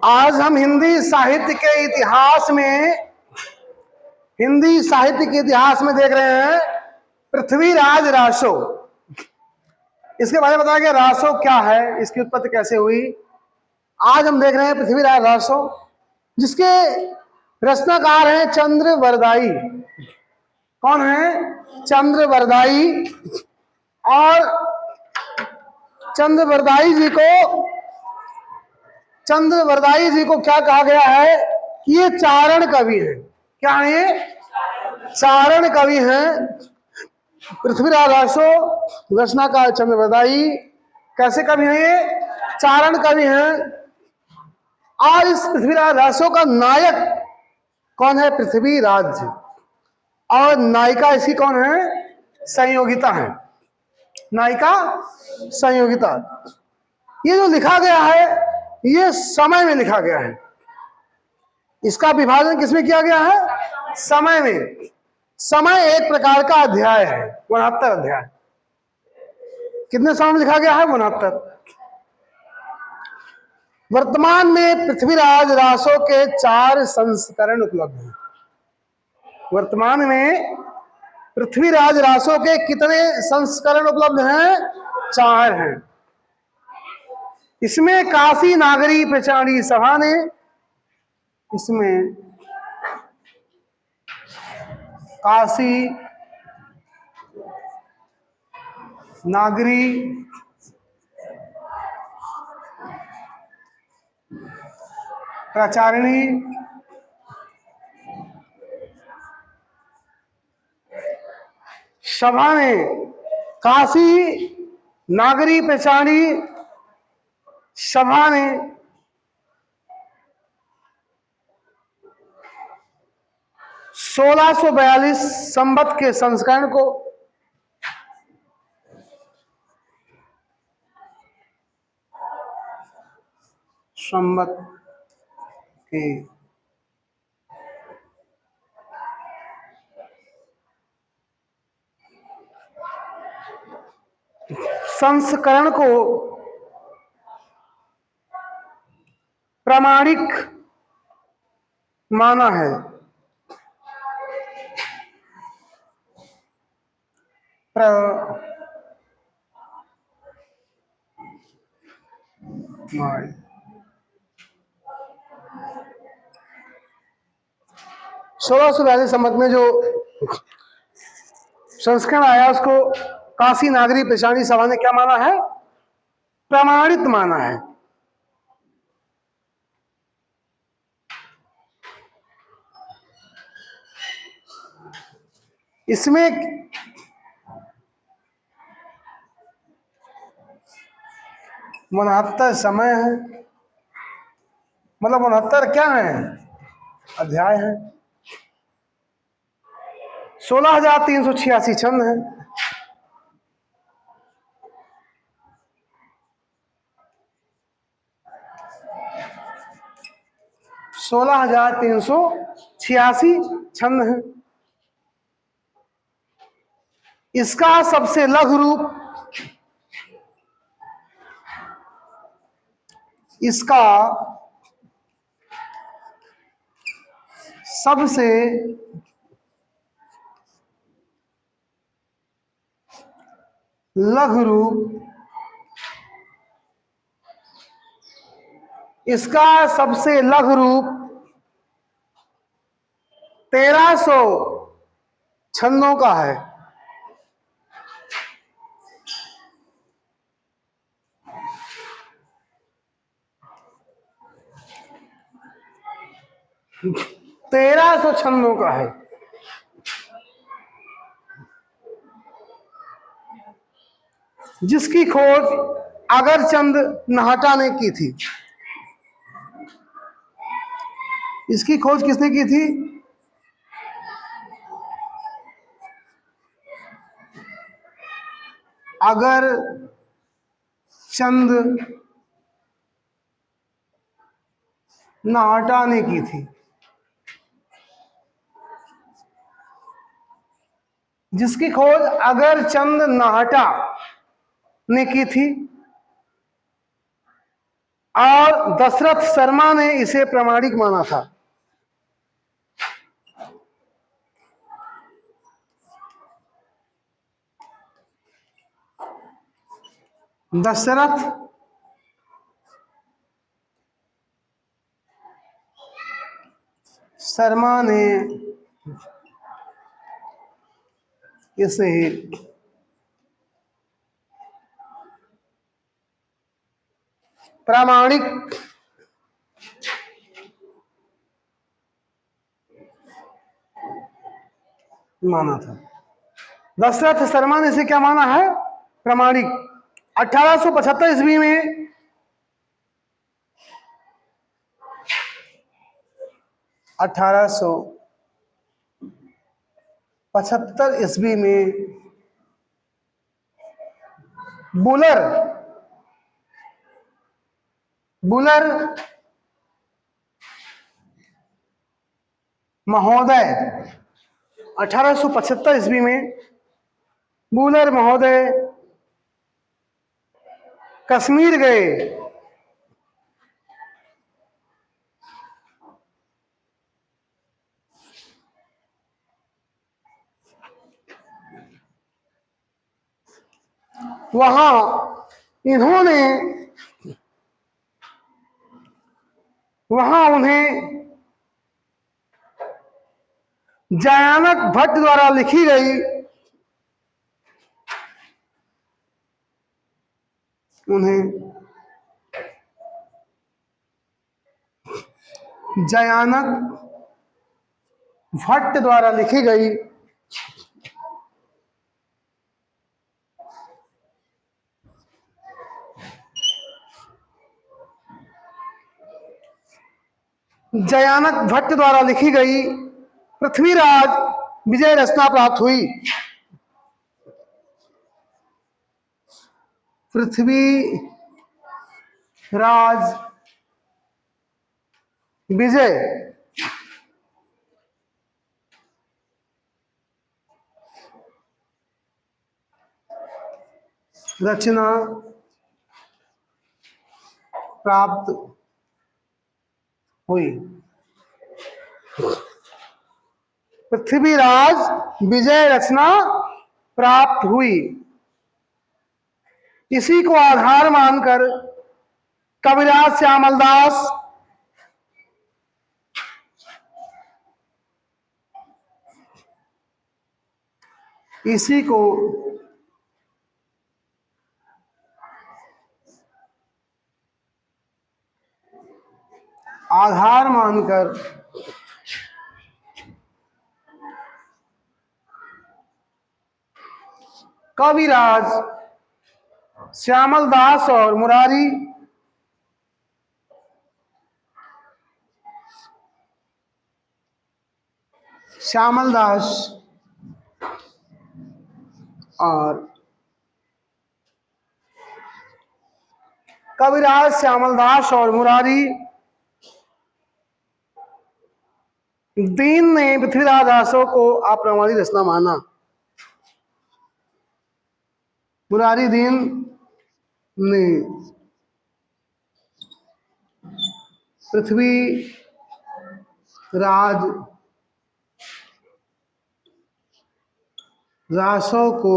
आज हम हिंदी साहित्य के इतिहास में देख रहे हैं पृथ्वीराज रासो। इसके बारे में बताया गया रासो क्या है, इसकी उत्पत्ति कैसे हुई। आज हम देख रहे हैं पृथ्वीराज रासो, जिसके रचनाकार हैं चंद्रवरदाई। कौन है? चंद्रवरदाई। और चंद्रवरदाई जी को क्या कहा गया है कि ये चारण कवि हैं। क्या है ये? चारण कवि हैं। पृथ्वीराज रासो रचनाकार चंद्रवरदाई कैसे कवि हैं? ये चारण कवि हैं। और इस पृथ्वीराज रासो का नायक कौन है? पृथ्वीराज। और नायिका इसकी कौन है? संयोगिता है। नायिका संयोगिता। ये जो लिखा गया है ये समय में लिखा गया है। इसका विभाजन किसमें किया गया है? समय में। समय एक प्रकार का अध्याय है, 69 अध्याय। कितने समय में लिखा गया है? 69। वर्तमान में पृथ्वीराज रासो के 4 संस्करण उपलब्ध हैं। वर्तमान में पृथ्वीराज रासो के कितने संस्करण उपलब्ध हैं? 4 हैं। इसमें काशी नागरी प्रचारी सभा ने, इसमें काशी नागरी प्राचारिणी सभा ने, काशी नागरी प्रचारिणी सभा ने 1642 संवत के संस्करण को संवत के संस्करण को प्रामाणिक माना है। सोलह सौ 42 संवत में जो संस्करण आया उसको काशी नागरी प्रचारिणी सभा ने क्या माना है? प्रमाणित माना है। इसमें 69 समय है, मतलब 69 क्या है? अध्याय है। 16,386 छंद है। सोलह 16,386 छंद है। इसका सबसे लघु रूप, इसका सबसे लघु रूप, इसका सबसे लघु रूप 1300 छंदों का है। तेरह सौ छंदों का है। जिसकी खोज अगरचंद नाहटा ने की थी। इसकी खोज किसने की थी? अगरचंद नाहटा ने की थी। जिसकी खोज अगरचंद नाहटा ने की थी। और दशरथ शर्मा ने इसे प्रामाणिक माना था। दशरथ शर्मा ने इसे प्रामाणिक माना था। दशरथ शर्मा ने इसे क्या माना है? प्रामाणिक। 1875 ईस्वी में 1875 ईस्वी में बुलर बुलर महोदय 1875 ईस्वी में बुलर महोदय कश्मीर गए। वहां इन्होंने वहां उन्हें जयानक भट्ट द्वारा लिखी गई जयानक भट्ट द्वारा लिखी गई जयानक भट्ट द्वारा लिखी गई पृथ्वीराज विजय रचना प्राप्त हुई। पृथ्वीराज विजय रचना प्राप्त हुई। पृथ्वीराज विजय रचना प्राप्त हुई। इसी को आधार मानकर कविराज श्यामल दास इसी को आधार मानकर कविराज श्यामल दास और मुरारी श्यामल दास और कविराज श्यामल दास और मुरारी दीन ने पृथ्वीराज दासों को अप्रामाणिक रचना माना। मुरारी दीन ने पृथ्वीराज दासों को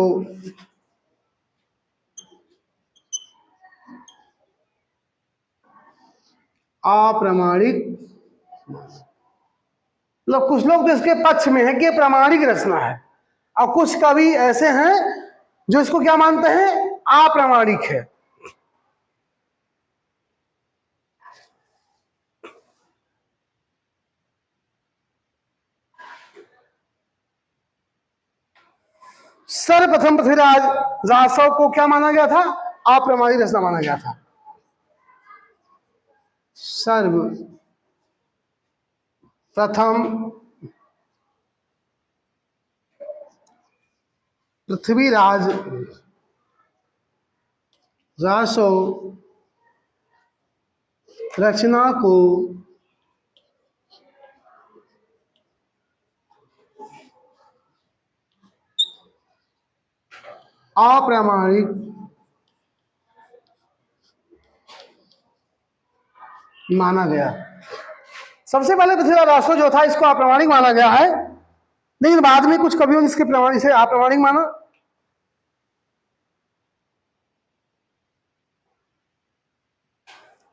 अप्रामाणिक, मतलब कुछ लोग तो इसके पक्ष में है कि प्रामाणिक रचना है, और कुछ कवि ऐसे हैं जो इसको क्या मानते हैं? अप्रामाणिक है। सर्वप्रथम पृथ्वीराज दासों को क्या माना गया था? अप्रामाणिक रचना माना गया था। सर्वप्रथम पृथ्वीराज दासों रचना को अप्रामाणिक माना गया। सबसे पहले पृथ्वीराज रासो जो था इसको अप्रामाणिक माना गया है, लेकिन बाद में कुछ कवियों ने इसे अप्रामाणिक माना।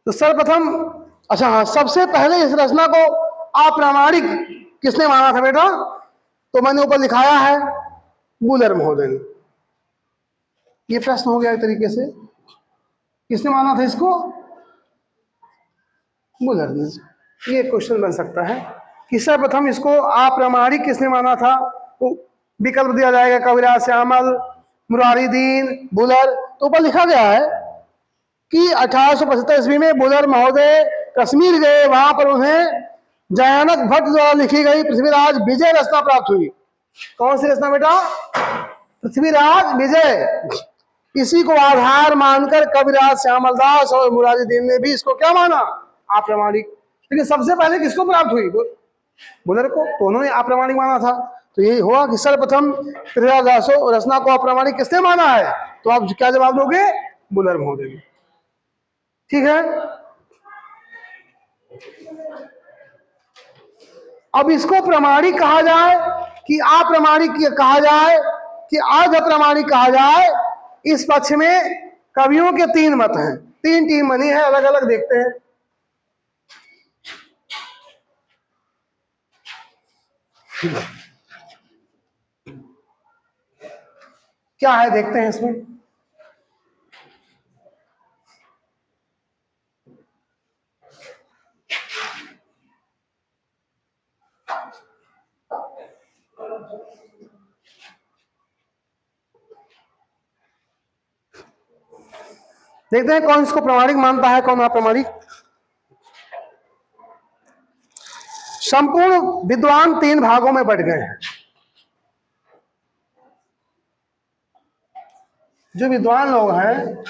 तो सर्वप्रथम, अच्छा हाँ, सबसे पहले इस रचना को अप्रामाणिक किसने माना था बेटा? तो मैंने ऊपर लिखाया है बुलर महोदय ने। ये प्रश्न हो गया एक तरीके से, किसने माना था इसको? बुलर ने। ये क्वेश्चन बन सकता है कि सर्वप्रथम इसको अप्रामाणिक किसने माना था? तो विकल्प दिया जाएगा कविराज श्यामल, मुरारी दीन, बुलर। तो ऊपर लिखा गया है कि 1875 ईस्वी में बुलर महोदय कश्मीर गए, वहां पर उन्हें जयानक भट्ट द्वारा लिखी गई पृथ्वीराज विजय रचना प्राप्त हुई। कौन सी रचना बेटा? पृथ्वीराज विजय। इसी को आधार मानकर कविराज श्यामल दास और मुरारी दीन ने भी इसको क्या माना? अप्रामाणिक। लेकिन सबसे पहले किसको प्राप्त हुई? बुलर को। तो उन्होंने अप्रामाणिक माना था। तो ये हुआ कि सर्वप्रथम पृथ्वीराज दासो रचना को अप्रामाणिक किसने माना है? तो आप क्या जवाब दोगे? बुलर महोदय। ठीक है। अब इसको प्रमाणिक कहा जाए कि अप्रामाणिक कहा जाए कि अर्ध प्रमाणिक कहा जाए, इस पक्ष में कवियों के तीन मत हैं, तीन टीम बनी है, अलग अलग देखते हैं। क्या है देखते हैं इसमें। देखते हैं कौन इसको प्रमाणिक मानता है, कौन अप्रामाणिक। संपूर्ण विद्वान तीन भागों में बट गए हैं। जो विद्वान लोग हैं,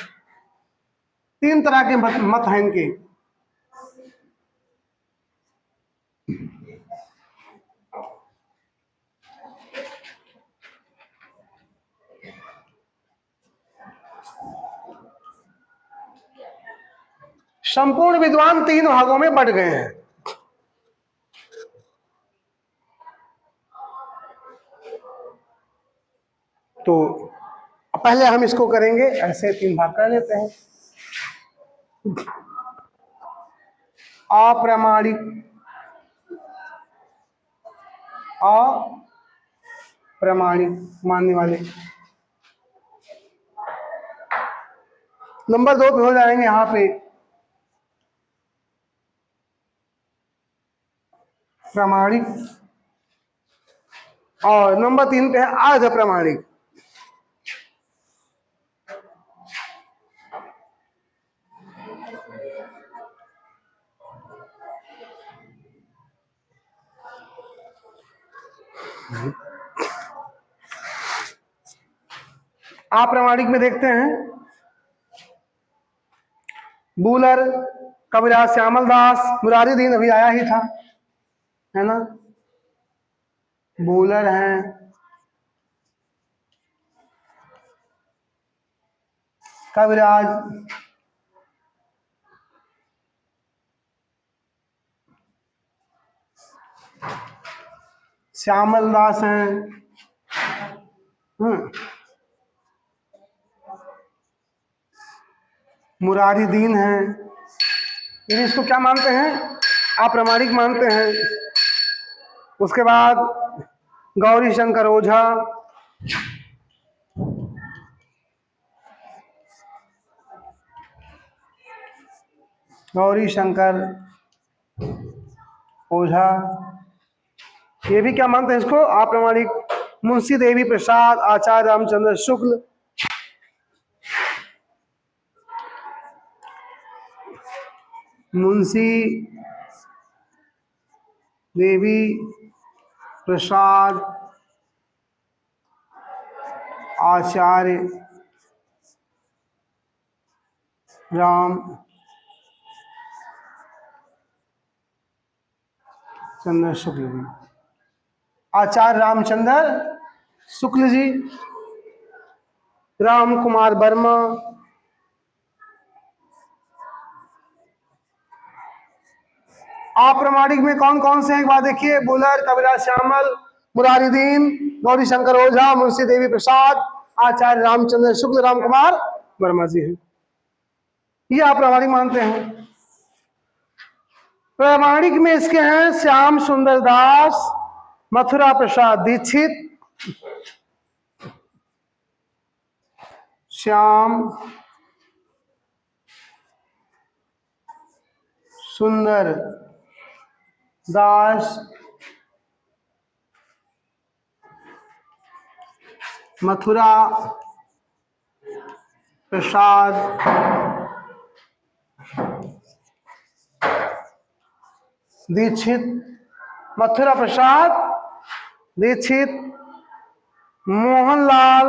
तीन तरह के मत हैं इनके। संपूर्ण विद्वान तीन भागों में बट गए हैं। तो पहले हम इसको करेंगे, ऐसे तीन भाग कर लेते हैं। अप्रामाणिक, अप्रामाणिक मानने वाले। नंबर 2 पे हो जाएंगे यहां पे प्रामाणिक, और नंबर 3 पे है अर्ध प्रामाणिक। अप्रामाणिक में देखते हैं बुलर, कविराज श्यामल दास, मुरारी दीन अभी आया ही था, है ना। बुलर हैं, कविराज श्यामल दास हैं, मुरारी दीन हैं। ये इसको क्या मानते हैं? अप्रामाणिक मानते हैं। उसके बाद गौरी शंकर ओझा, गौरी शंकर ओझा, ये भी क्या मानते हैं इसको? अप्रामाणिक। मुंशी देवी प्रसाद, आचार्य रामचंद्र शुक्ल, मुंशी देवी प्रसाद, आचार्य राम चंद्र शुक्ल जी, आचार्य रामचंद्र शुक्ल जी, राम कुमार वर्मा, अप्रामाणिक में कौन कौन से हैं एक बार देखिए, बुलर, कविराज श्यामल, मुरारीदीन, गौरी शंकर ओझा, मुंशी देवी प्रसाद, आचार्य रामचंद्र शुक्ल, राम कुमार वर्मा जी हैं। ये अप्रामाणिक मानते हैं। प्रामाणिक में इसके हैं श्याम सुंदर दास, मथुरा प्रसाद दीक्षित, श्याम सुंदर दास, मथुरा प्रसाद दीक्षित, मथुरा प्रसाद दीक्षित, मोहनलाल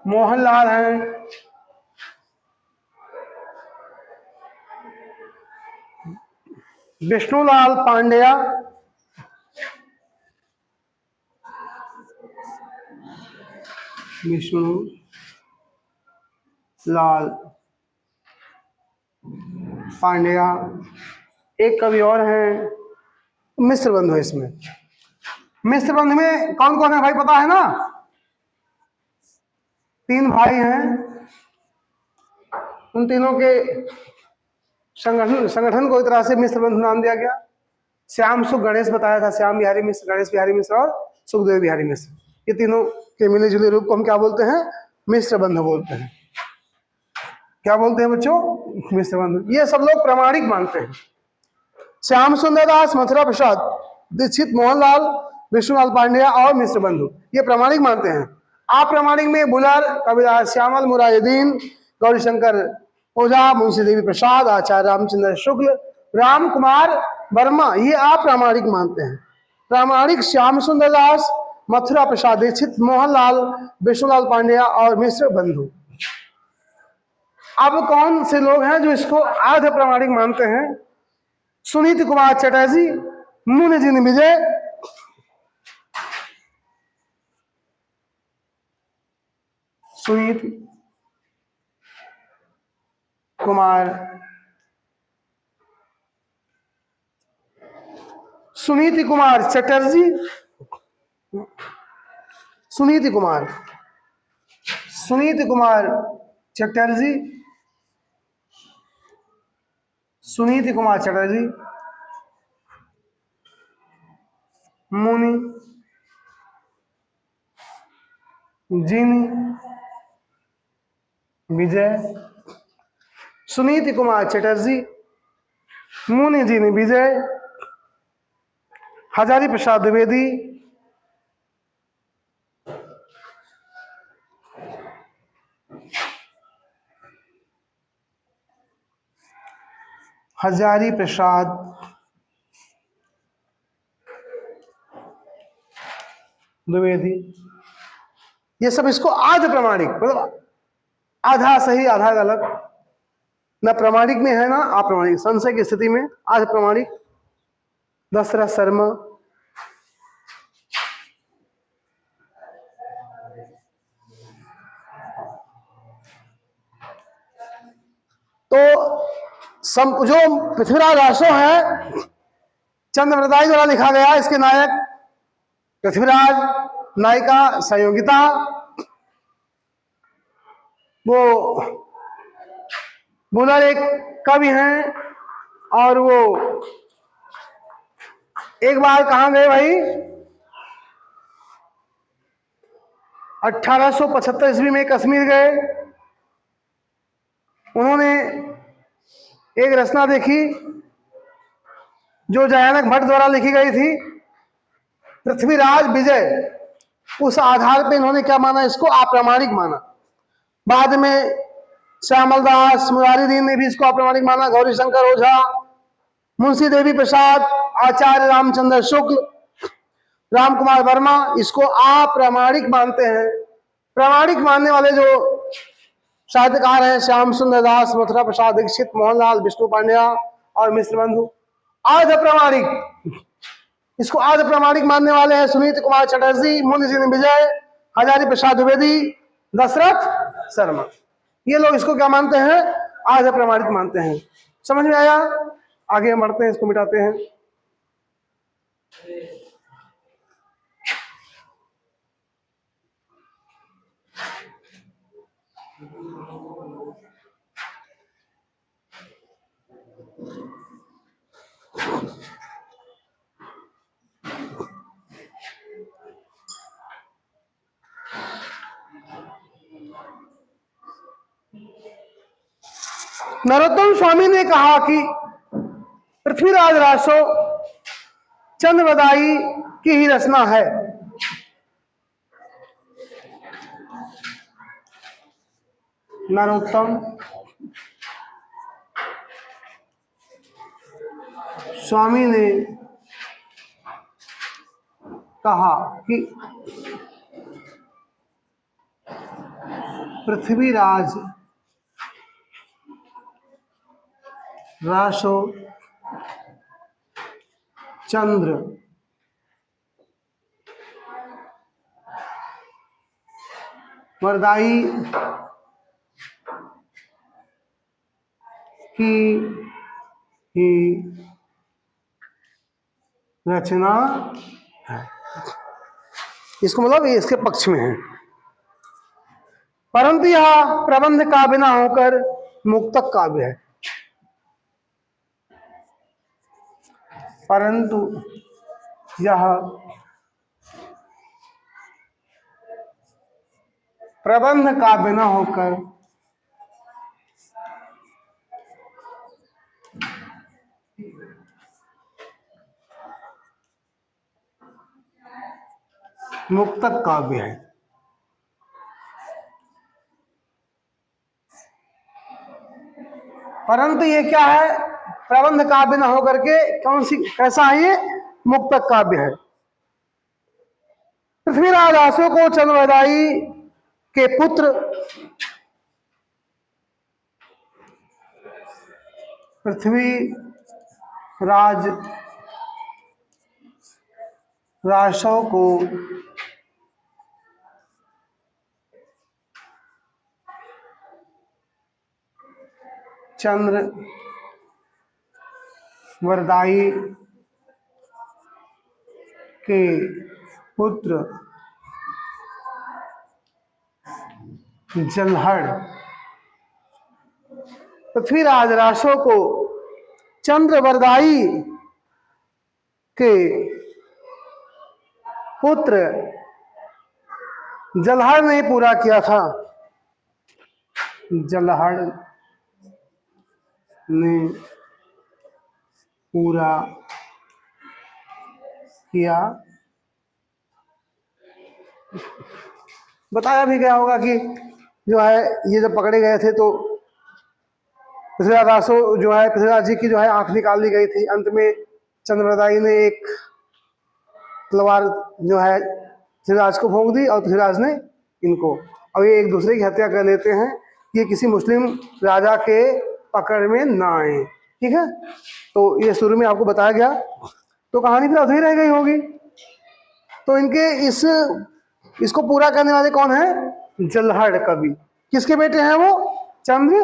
मोहनलाल हैं, विष्णुलाल पांड्या, विष्णु लाल पांड्या, एक कवि और हैं मिश्र बंधु है। इसमें मिश्र बंधु में कौन कौन है भाई पता है ना? 3 भाई हैं। उन तीनों के संगठन को एक तरह से मिश्र बंधु नाम दिया गया। श्याम सुख गणेश बताया था, श्याम बिहारी मिश्र, गणेश बिहारी मिश्र और सुखदेव बिहारी मिश्र, ये तीनों के मिले जुले रूप को हम क्या बोलते हैं? मिश्र बंधु बोलते हैं। क्या बोलते हैं बच्चों? मिश्र बंधु। ये सब लोग प्रामाणिक मानते हैं। श्याम सुंदर दास, मथुरा प्रसाद दीक्षित, मोहनलाल, विष्णुलाल पांड्या और मिश्र बंधु ये प्रामाणिक मानते हैं। अप्रामाणिक में बुलर, कविराज श्यामल, मुरारीदीन, गौरी शंकर ओझा, मुंशी देवी प्रसाद, आचार्य रामचंद्र शुक्ल, राम कुमार वर्मा ये अप्रामाणिक मानते हैं। प्रामाणिक श्याम सुंदर दास, मथुरा प्रसाद दीक्षित, मोहनलाल, विष्णुलाल पांड्या और मिश्र बंधु। अब कौन से लोग हैं जो इसको अर्ध प्रामाणिक मानते हैं? सुनीति कुमार चटर्जी, मुनिजिन विजय, सुनीति कुमार चटर्जी, सुनीति कुमार चटर्जी, सुनीति कुमार चटर्जी, मुनि जिनी विजय, सुनीति कुमार चटर्जी, मुनि जिनी विजय, हजारी प्रसाद द्विवेदी, हजारी प्रसाद द्विवेदी, ये सब इसको आध प्रमाणिक, मतलब आधा सही आधा गलत, न प्रमाणिक में है ना अप्रामाणिक, संशय की स्थिति में आध प्रमाणिक। दशरथ शर्मा, तो जो पृथ्वीराज रासो है चंद्रवरदाई द्वारा लिखा गया, इसके नायक पृथ्वीराज, नायिका संयोगिता। वो बुलर एक कवि हैं और वो एक बार कहां गए भाई? 1875 ईस्वी में कश्मीर गए। उन्होंने एक रचना देखी जो जयानक भट्ट द्वारा लिखी गई थी, पृथ्वीराज विजय। उस आधार पे इन्होंने क्या माना? इसको अप्रामाणिक माना। बाद में श्यामल दास, मुरारीदीन ने भी इसको अप्रामाणिक माना, गौरी शंकर ओझा, मुंशी देवी प्रसाद, आचार्य रामचंद्र शुक्ल, राम कुमार वर्मा इसको अप्रामाणिक मानते हैं। प्रामाणिक मानने वाले जो साहित्यकार हैं श्याम सुंदर दास, मथुरा प्रसाद दीक्षित, मोहनलाल, विष्णु पांड्या और मिश्र बंधु। अर्ध प्रामाणिक इसको आज प्रमाणिक मानने वाले हैं सुनीत कुमार चटर्जी, मुनि जी विजय, हजारी प्रसाद द्विवेदी, दशरथ शर्मा। ये लोग इसको क्या मानते हैं? आज प्रमाणित मानते हैं। समझ में आया? आगे हम बढ़ते हैं, इसको मिटाते हैं। नरोत्तम स्वामी ने कहा कि पृथ्वीराज रासो चंद्रवदाई की ही रचना है। नरोत्तम स्वामी ने कहा कि पृथ्वीराज रासो चंद्र वरदाई की ही रचना है। इसको मतलब ये इसके पक्ष में है। परंतु यह प्रबंध काव्य न होकर मुक्तक काव्य है। परंतु यह प्रबंध काव्य न होकर मुक्तक काव्य है। परंतु ये क्या है? प्रबंध काव्य न होकर के कौन सी, कैसा है ये? मुक्तक काव्य है। पृथ्वीराज रासो को चंद्रवदाई के पुत्र पृथ्वीराज रासो को चंद्र वरदाई के पुत्र जलहड़, पृथ्वीराज रासो को चंद्र वरदाई के पुत्र जलहड़ ने पूरा किया था। जलहड़ ने पूरा किया। बताया भी गया होगा कि जो है ये जब पकड़े गए थे तो पृथ्वीराज रासो जो है, पृथ्वीराज जी की जो है आंख निकाल ली गई थी। अंत में चंद्रवरदाई ने एक तलवार जो है पृथ्वीराज को भोंक दी और पृथ्वीराज ने इनको, और ये एक दूसरे की हत्या कर लेते हैं। ये किसी मुस्लिम राजा के पकड़ में ना आए। ठीक है, तो ये शुरू में आपको बताया गया, तो कहानी फिर अधूरी रह गई होगी। तो इनके इसको पूरा करने वाले कौन है? जलहड़ कवि। किसके बेटे हैं वो? चंद्र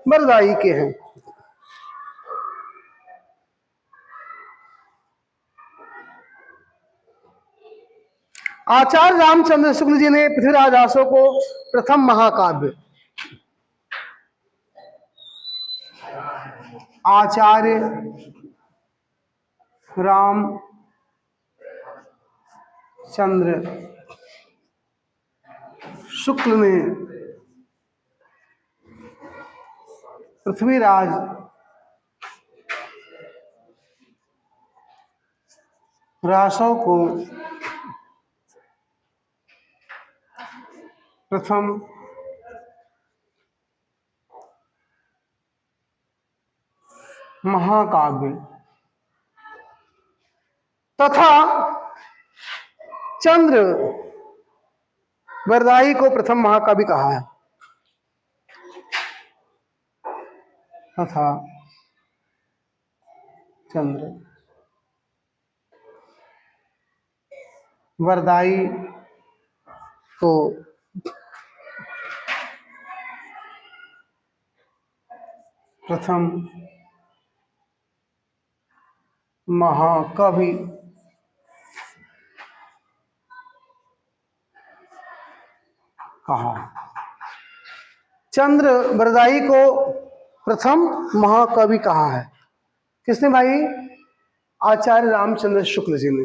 वरदाई के हैं। आचार्य रामचंद्र शुक्ल जी ने पृथ्वीराज रासो को प्रथम महाकाव्य, आचार्य रामचंद्र शुक्ल ने पृथ्वीराज रासो को प्रथम महाकाव्य तथा चंद्र वरदाई को प्रथम महाकाव्य कहा है। तथा चंद्र वरदाई को प्रथम महाकवि कहा। चंद्र बरदाई को प्रथम महाकवि कहा है। किसने भाई? आचार्य रामचंद्र शुक्ल जी ने।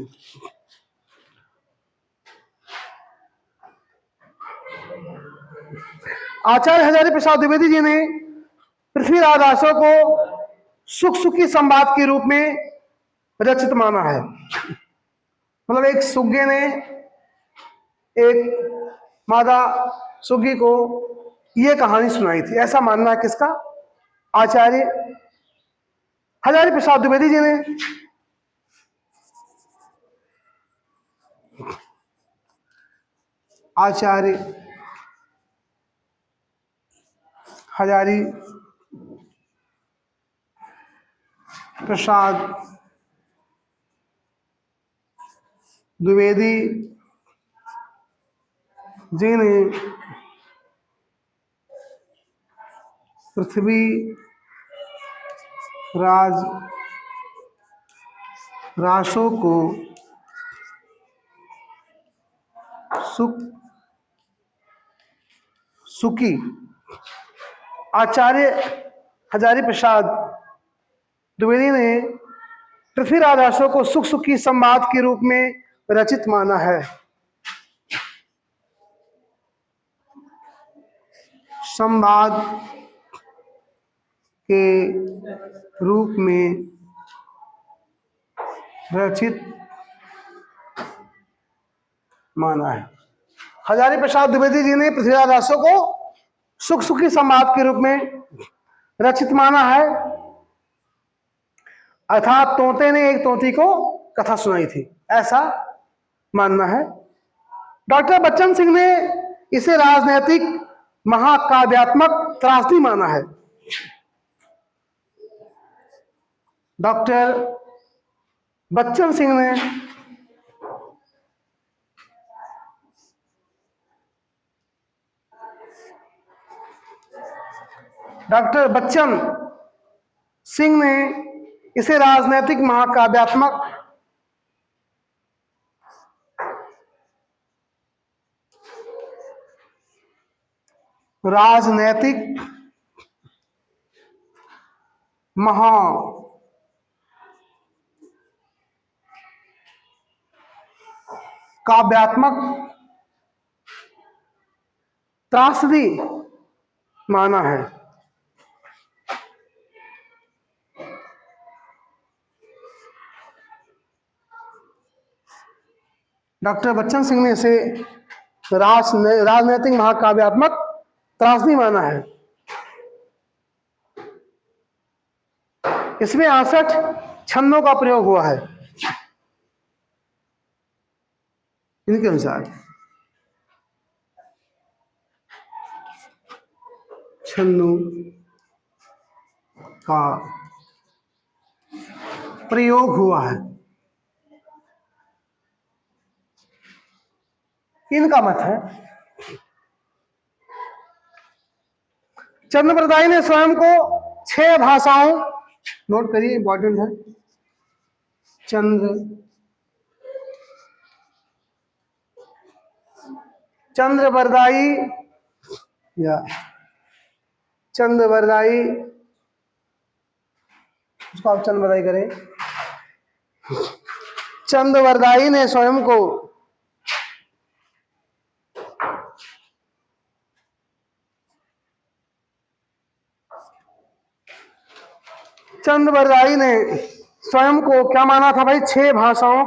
आचार्य हजारी प्रसाद द्विवेदी जी ने पृथ्वीराज आशा को सुख सुखी संवाद के रूप में रचित माना है। मतलब एक सुग्गे ने एक मादा सुग्गी को यह कहानी सुनाई थी, ऐसा मानना है किसका? आचार्य हजारी प्रसाद द्विवेदी जी ने। आचार्य हजारी प्रसाद द्विवेदी जी ने पृथ्वी राज राशों को सुखी आचार्य हजारी प्रसाद द्विवेदी ने पृथ्वीराज राशों को सुख सुखी संवाद के रूप में रचित माना है। संवाद के रूप में रचित माना है। हजारी प्रसाद द्विवेदी जी ने पृथ्वीराज राशों को सुख सुखी संवाद के रूप में रचित माना है, अर्थात तोते ने एक तोती को कथा सुनाई थी, ऐसा मानना है। डॉक्टर बच्चन सिंह ने इसे राजनैतिक महाकाव्यात्मक त्रासदी माना है। डॉक्टर बच्चन सिंह ने इसे राजनैतिक महाकाव्यात्मक काव्यात्मक त्रासदी माना है। डॉक्टर बच्चन सिंह ने इसे राजनैतिक महाकाव्यात्मक त्रासदी माना है। इसमें 68 छंदों का प्रयोग हुआ है। इनके अनुसार छंदों का प्रयोग हुआ है। इनका मत है चंद्र बरदाई ने स्वयं को 6 भाषाओं, नोट करिए इंपॉर्टेंट है, चंद्र बरदाई उसको आप चंद्र बरदाई करें। चंद्र बरदाई ने स्वयं को क्या माना था भाई? 6 भाषाओं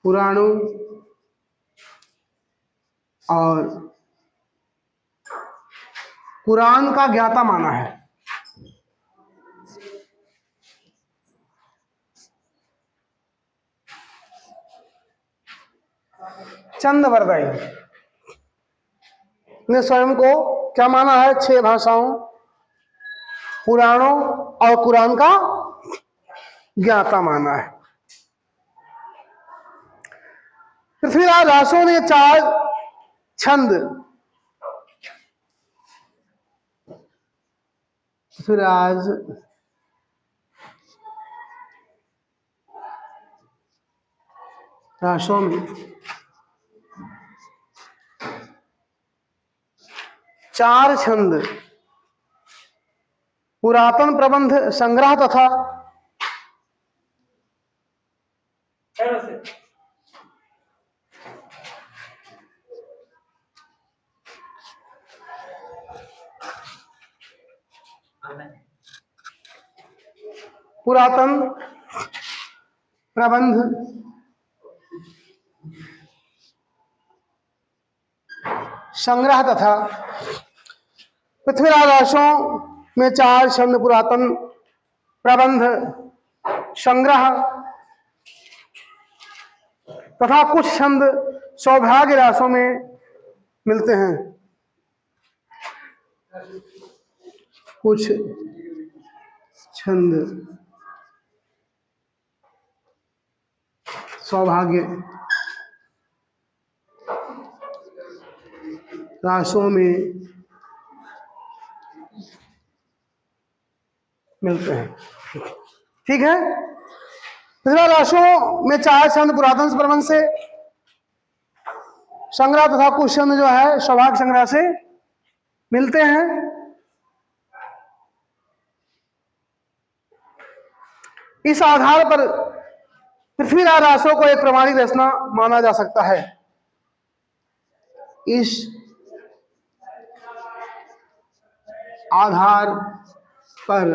पुराणों और कुरान का ज्ञाता माना है। चंदवरदाई ने स्वयं को क्या माना है? 6 भाषाओं, पुराणों और कुरान का ज्ञाता माना है। पृथ्वीराज रासो ने 4 छंद, पृथ्वीराज रासो में 4 छंद, पुरातन प्रबंध संग्रह तथा पुरातन प्रबंध संग्रह तथा पृथ्वीराज रासों में 4 छंद, पुरातन प्रबंध संग्रह तथा कुछ छंद सौभाग्य रासों में मिलते हैं। कुछ छंद सौभाग्य रासों में मिलते हैं। ठीक है, पृथ्वीराज रासों में 4 छंद पुरातन प्रबंध से संग्रह तथा कुछ छंद जो है सौभाग्य संग्रह से मिलते हैं। इस आधार पर पृथ्वीराज रासों को एक प्रमाणिक रचना माना जा सकता है। इस आधार पर